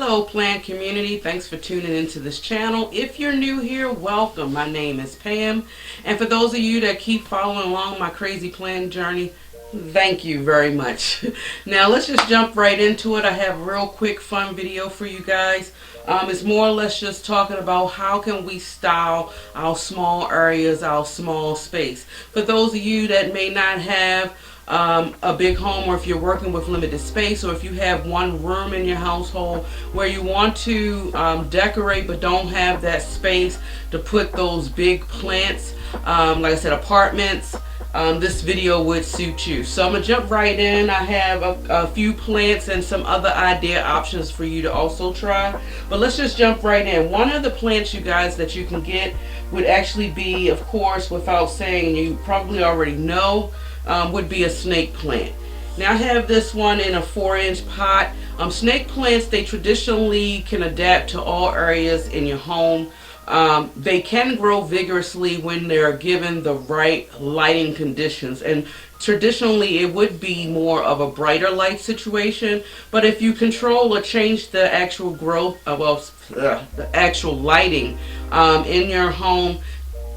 Hello plant community, thanks for tuning into this channel. If you're new here, welcome. My name is Pam, and for those of you that keep following along my crazy plant journey, thank you very much. Now let's just jump right into it. I have a real quick fun video for you guys. It's more or less just talking about how can we style our small areas, our small space. For those of you that may not have a big home, or if you're working with limited space, or if you have one room in your household where you want to decorate but don't have that space to put those big plants, like I said, apartments, this video would suit you. So I'm gonna jump right in. I have a few plants and some other idea options for you to also try, but let's just jump right in. One of the plants, you guys, that you can get would actually be, of course, without saying, you probably already know, would be a snake plant. Now I have this one in a 4-inch pot. Snake plants, they traditionally can adapt to all areas in your home. They can grow vigorously when they're given the right lighting conditions, and traditionally it would be more of a brighter light situation, but if you control or change the actual growth, the actual lighting in your home,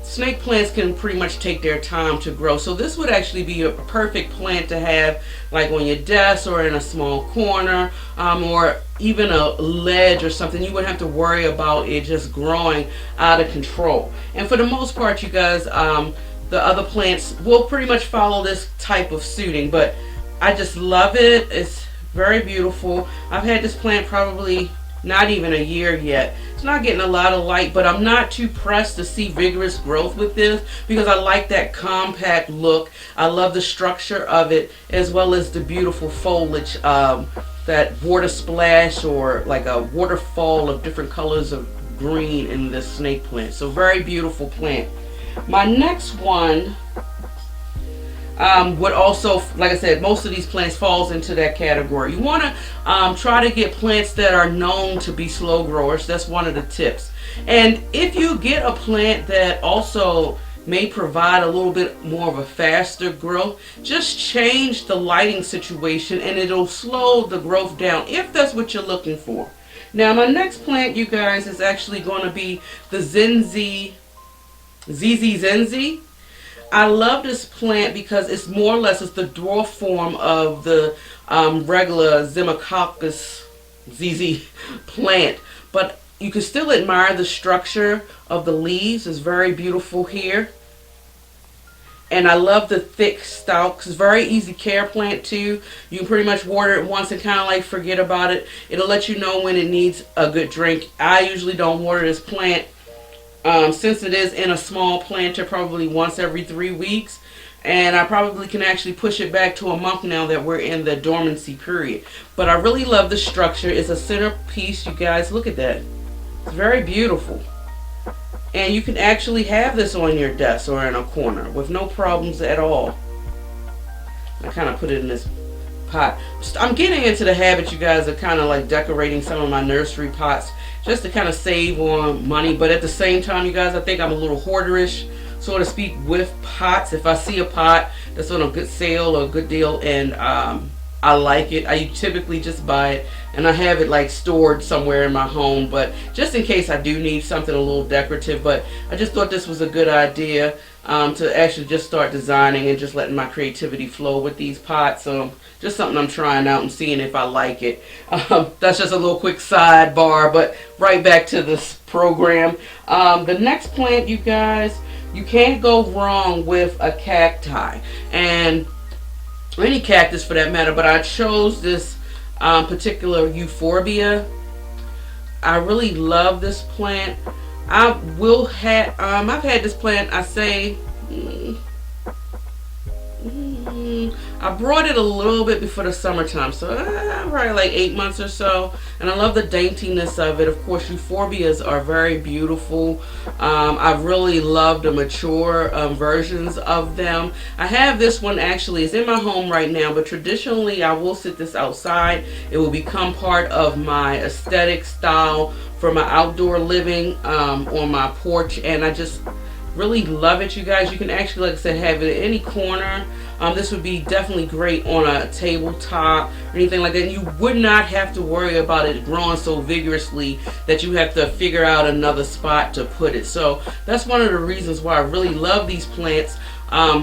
snake plants can pretty much take their time to grow. So this would actually be a perfect plant to have like on your desk or in a small corner, or even a ledge or something. You wouldn't have to worry about it just growing out of control. And for the most part, you guys, the other plants will pretty much follow this type of suiting, but I just love it. It's very beautiful. I've had this plant probably not even a year yet. It's not getting a lot of light, but I'm not too pressed to see vigorous growth with this because I like that compact look. I love the structure of it, as well as the beautiful foliage, that water splash or like a waterfall of different colors of green in this snake plant. So very beautiful plant. My next one would also, like I said, most of these plants falls into that category. You want to try to get plants that are known to be slow growers. That's one of the tips. And if you get a plant that also may provide a little bit more of a faster growth, just change the lighting situation and it'll slow the growth down if that's what you're looking for. Now my next plant, you guys, is actually going to be the ZZ Zenzi. I love this plant because it's more or less, it's the dwarf form of the regular Zimmercoccus ZZ plant, but you can still admire the structure of the leaves. It's very beautiful here, and I love the thick stalks. It's very easy care plant too. You can pretty much water it once and kind of like forget about it. It'll let you know when it needs a good drink. I usually don't water this plant, since it is in a small planter, probably once every 3 weeks, and I probably can actually push it back to a month now that we're in the dormancy period. But I really love the structure. It's a centerpiece, you guys. Look at that. It's very beautiful, and you can actually have this on your desk or in a corner with no problems at all. I kind of put it in this pot. I'm getting into the habit, you guys, of kind of like decorating some of my nursery pots just to kind of save on money, but at the same time, you guys, I think I'm a little hoarderish, so to speak, with pots. If I see a pot that's on a good sale or a good deal and I like it, I typically just buy it and I have it like stored somewhere in my home, but just in case I do need something a little decorative. But I just thought this was a good idea to actually just start designing and just letting my creativity flow with these pots. Just something I'm trying out and seeing if I like it. That's just a little quick sidebar, but right back to this program. The next plant, you guys, you can't go wrong with a cacti, and any cactus for that matter, but I chose this particular euphorbia. I really love this plant. I've had this plant, I say, I brought it a little bit before the summertime, so probably like 8 months or so, and I love the daintiness of it. Of course, euphorbias are very beautiful. I really love the mature versions of them. I have this one, actually, it's in my home right now, but traditionally I will sit this outside. It will become part of my aesthetic style for my outdoor living on my porch, and I just Really love it, you guys. You can actually, like I said, have it in any corner. This would be definitely great on a tabletop or anything like that. And you would not have to worry about it growing so vigorously that you have to figure out another spot to put it. So that's one of the reasons why I really love these plants.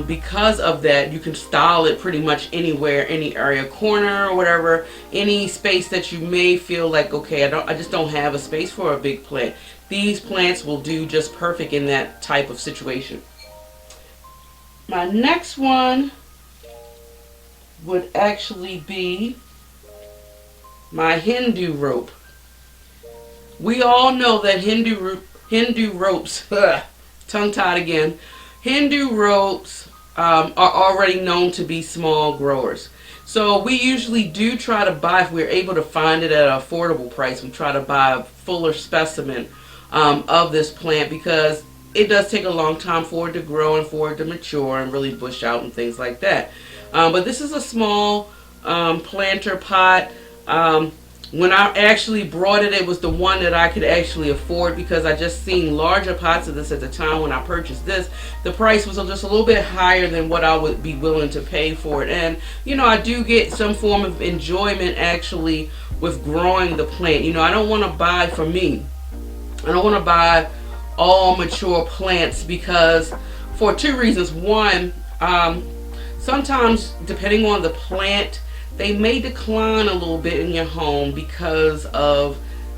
Because of that, you can style it pretty much anywhere, any area, corner or whatever, any space that you may feel like, okay, I just don't have a space for a big plant. These plants will do just perfect in that type of situation. My next one would actually be my Hindu rope. We all know that Hindu ropes, tongue tied again, Hindu ropes are already known to be small growers. So we usually do try to buy, if we're able to find it at an affordable price, we try to buy a fuller specimen of this plant, because it does take a long time for it to grow and for it to mature and really bush out and things like that. But this is a small planter pot. When I actually brought it, it was the one that I could actually afford, because I just seen larger pots of this at the time when I purchased this. The price was just a little bit higher than what I would be willing to pay for it. And, you know, I do get some form of enjoyment actually with growing the plant. You know, I don't want to buy, for me, I don't want to buy all mature plants, because for two reasons. One, sometimes depending on the plant, they may decline a little bit in your home because of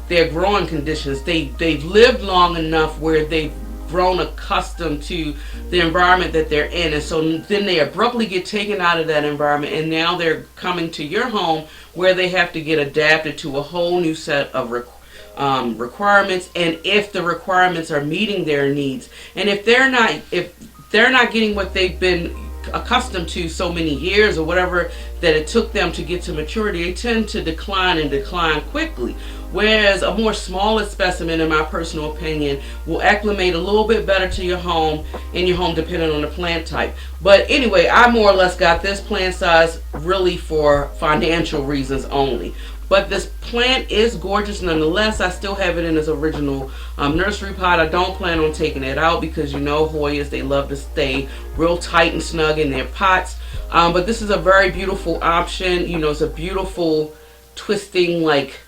their growing conditions. They've lived long enough where they've grown accustomed to the environment that they're in, and so then they abruptly get taken out of that environment, and now they're coming to your home where they have to get adapted to a whole new set of requirements, and if the requirements are meeting their needs, and if they're not getting what they've been accustomed to so many years or whatever that it took them to get to maturity, they tend to decline quickly. Whereas a more smaller specimen, in my personal opinion, will acclimate a little bit better to your home, depending on the plant type. But anyway, I more or less got this plant size really for financial reasons only. But this plant is gorgeous nonetheless. I still have it in its original nursery pot. I don't plan on taking it out, because you know Hoyas, they love to stay real tight and snug in their pots. But this is a very beautiful option. You know, it's a beautiful twisting, like,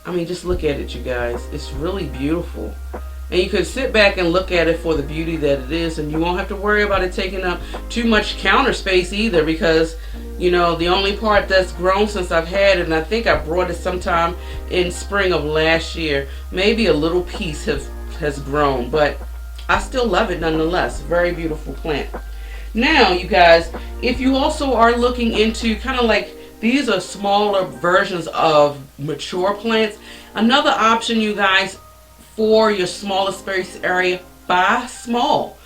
I mean, just look at it, you guys. It's really beautiful. And you could sit back and look at it for the beauty that it is, and you won't have to worry about it taking up too much counter space either, because, you know, the only part that's grown since I've had it, and I think I brought it sometime in spring of last year, maybe a little piece has grown, but I still love it nonetheless. Very beautiful plant. Now, you guys, if you also are looking into kind of like, these are smaller versions of mature plants, another option, you guys, for your smaller space area, buy small.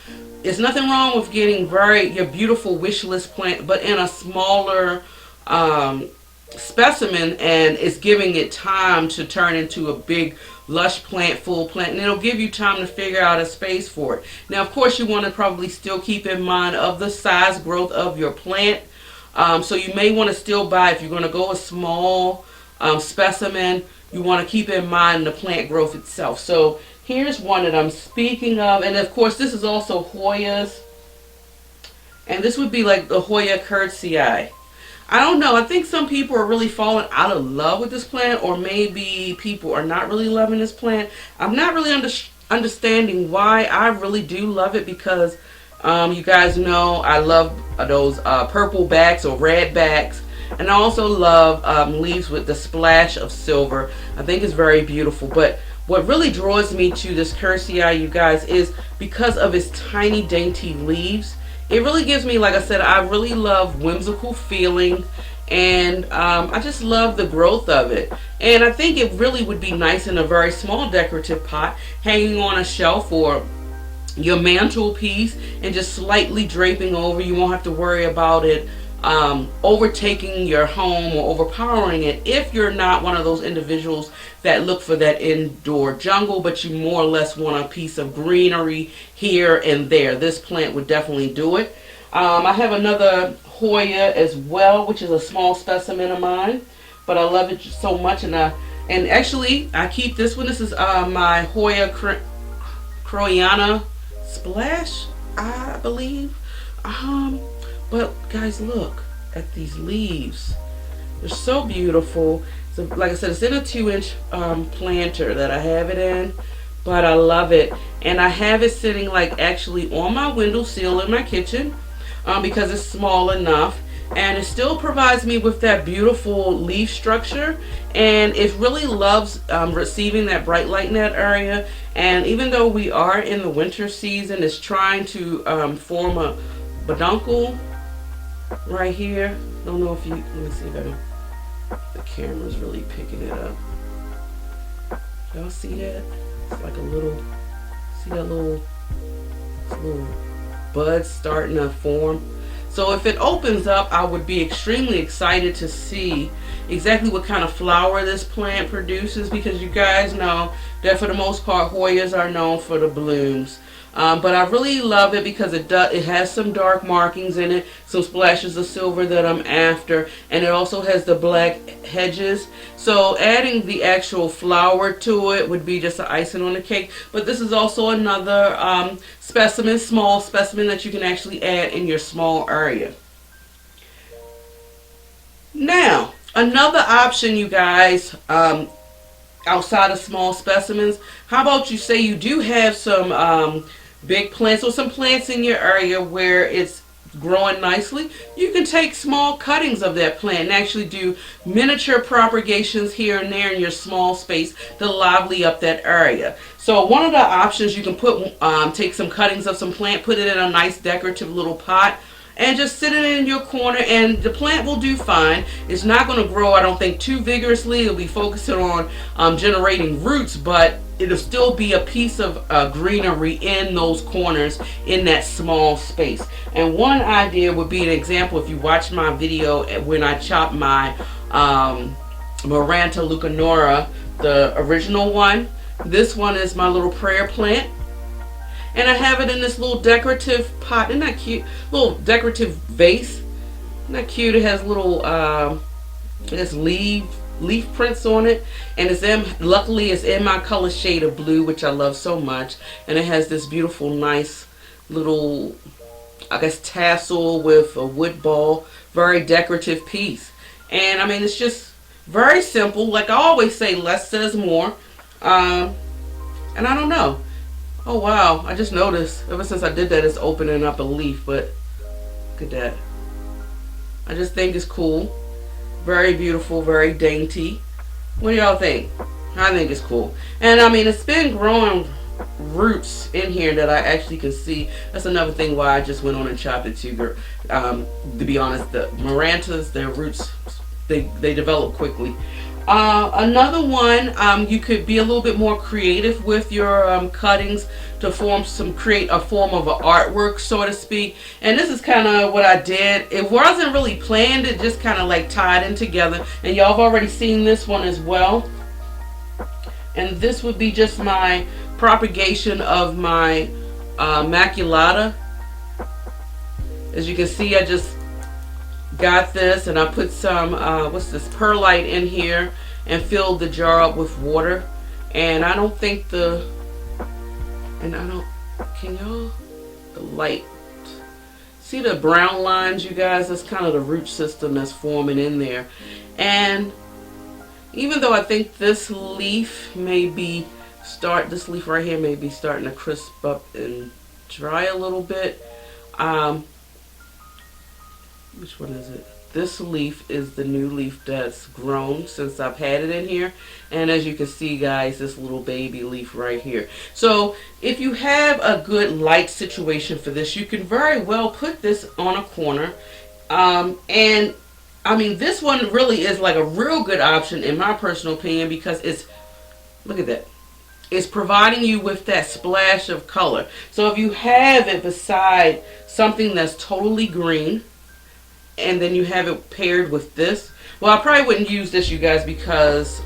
There's nothing wrong with getting your beautiful wish list plant, but in a smaller specimen, and it's giving it time to turn into a big lush plant, full plant, and it'll give you time to figure out a space for it. Now, of course, you want to probably still keep in mind of the size growth of your plant. So you may want to still buy, if you're going to go a small specimen, you want to keep in mind the plant growth itself. So here's one that I'm speaking of, and of course this is also Hoyas, and this would be like the Hoya curtsii. I don't know, I think some people are really falling out of love with this plant, or maybe people are not really loving this plant. I'm not really understanding why. I really do love it, because you guys know I love those purple backs or red backs. And I also love leaves with the splash of silver. I think it's very beautiful. But what really draws me to this curtsii, you guys, is because of its tiny, dainty leaves. It really gives me, like I said, I really love whimsical feeling. And I just love the growth of it. And I think it really would be nice in a very small decorative pot, hanging on a shelf or your mantelpiece, and just slightly draping over. You won't have to worry about it overtaking your home or overpowering it, if you're not one of those individuals that look for that indoor jungle, but you more or less want a piece of greenery here and there. This plant would definitely do it. I have another Hoya as well, which is a small specimen of mine, but I love it so much. And actually I keep this one. This is my Hoya Croyana splash, I believe. But guys, look at these leaves. They're so beautiful. So, like I said, it's in a 2-inch planter that I have it in, but I love it. And I have it sitting like actually on my windowsill in my kitchen because it's small enough. And it still provides me with that beautiful leaf structure, and it really loves receiving that bright light in that area. And even though we are in the winter season, it's trying to form a peduncle right here. I don't know if you, let me see if the camera's really picking it up. Y'all see that? It's like a little, see that little bud starting to form. So if it opens up, I would be extremely excited to see exactly what kind of flower this plant produces, because you guys know that for the most part Hoyas are known for the blooms. But I really love it because it has some dark markings in it, some splashes of silver that I'm after, and it also has the black hedges. So adding the actual flower to it would be just an icing on the cake. But this is also another specimen, small specimen that you can actually add in your small area. Now, another option, you guys, outside of small specimens, how about you say you do have some big plants or some plants in your area where it's growing nicely? You can take small cuttings of that plant and actually do miniature propagations here and there in your small space to lively up that area. So one of the options, you can put take some cuttings of some plant, put it in a nice decorative little pot, and just sit it in your corner, and the plant will do fine. It's not going to grow, I don't think, too vigorously. It'll be focusing on generating roots, but it'll still be a piece of greenery in those corners in that small space. And one idea would be an example, if you watch my video when I chopped my Maranta Lucanora, the original one. This one is my little prayer plant. And I have it in this little decorative pot. Isn't that cute? Little decorative vase. Isn't that cute? It has little leaf prints on it, and it's luckily it's in my color shade of blue, which I love so much. And it has this beautiful, nice little, I guess, tassel with a wood ball. Very decorative piece. And I mean, it's just very simple. Like I always say, less says more. And I don't know. Oh wow, I just noticed ever since I did that it's opening up a leaf, but look at that. I just think it's cool. Very beautiful, very dainty. What do y'all think? I think it's cool. And I mean, it's been growing roots in here that I actually can see. That's another thing why I just went on and chopped it too. To be honest, the Marantas, their roots, they develop quickly. Another one, you could be a little bit more creative with your cuttings to create a form of an artwork, so to speak. And this is kind of what I did. It wasn't really planned, it just kind of like tied in together. And y'all have already seen this one as well. And this would be just my propagation of my maculata. As you can see, I just got this and I put some what's this, perlite in here and filled the jar up with water. And I don't think can y'all, the light, see the brown lines, you guys? That's kind of the root system that's forming in there. And even though I think this leaf this leaf right here may be starting to crisp up and dry a little bit. Which one is it? This leaf is the new leaf that's grown since I've had it in here. And as you can see, guys, this little baby leaf right here. So if you have a good light situation for this, you can very well put this on a corner. And I mean, this one really is like a real good option in my personal opinion, because it's, look at that. It's providing you with that splash of color. So if you have it beside something that's totally green, and then you have it paired with this. Well, I probably wouldn't use this, you guys, because,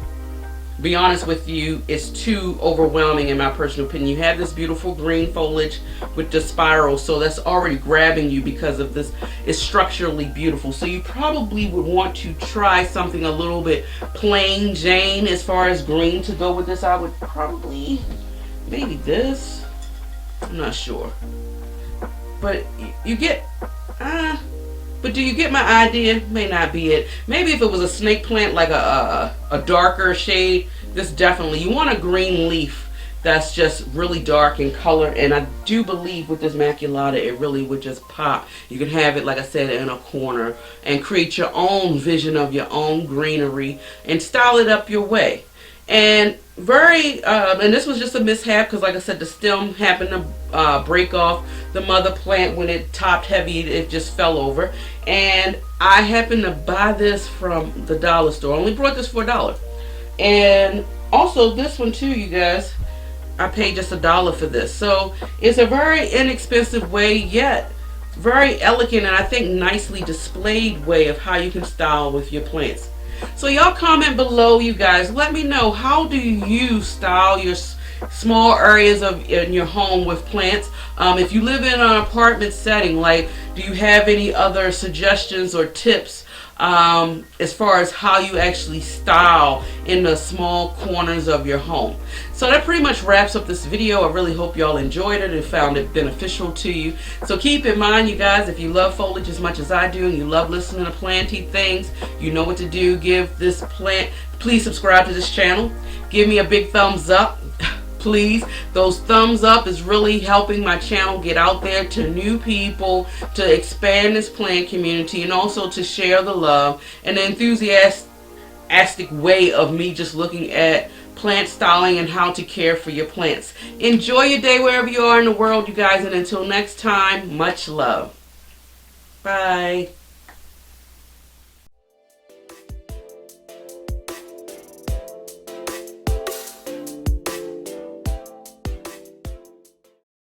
to be honest with you, it's too overwhelming in my personal opinion. You have this beautiful green foliage with the spiral, so that's already grabbing you because of this. It's structurally beautiful. So you probably would want to try something a little bit plain Jane as far as green to go with this. I would probably, maybe this. I'm not sure. But you get, but do you get my idea? May not be it. Maybe if it was a snake plant, like a darker shade, this definitely, you want a green leaf that's just really dark in color. And I do believe with this maculata, it really would just pop. You can have it, like I said, in a corner and create your own vision of your own greenery and style it up your way. And and this was just a mishap because, like I said, the stem happened to break off the mother plant when it topped heavy. It just fell over, and I happened to buy this from the dollar store. I only brought this for $1, and also this one too, you guys. I paid just $1 for this, so it's a very inexpensive way, yet very elegant and I think nicely displayed way of how you can style with your plants. So y'all comment below, you guys. Let me know, how do you style your small areas in your home with plants? If you live in an apartment setting, like, do you have any other suggestions or tips as far as how you actually style in the small corners of your home? So that pretty much wraps up this video. I really hope y'all enjoyed it and found it beneficial to you. So keep in mind, you guys, if you love foliage as much as I do and you love listening to planty things, you know what to do. Give this plant, please subscribe to this channel. Give me a big thumbs up. Please, those thumbs up is really helping my channel get out there to new people, to expand this plant community, and also to share the love and the enthusiastic way of me just looking at plant styling and how to care for your plants. Enjoy your day wherever you are in the world, you guys, and until next time, much love. Bye.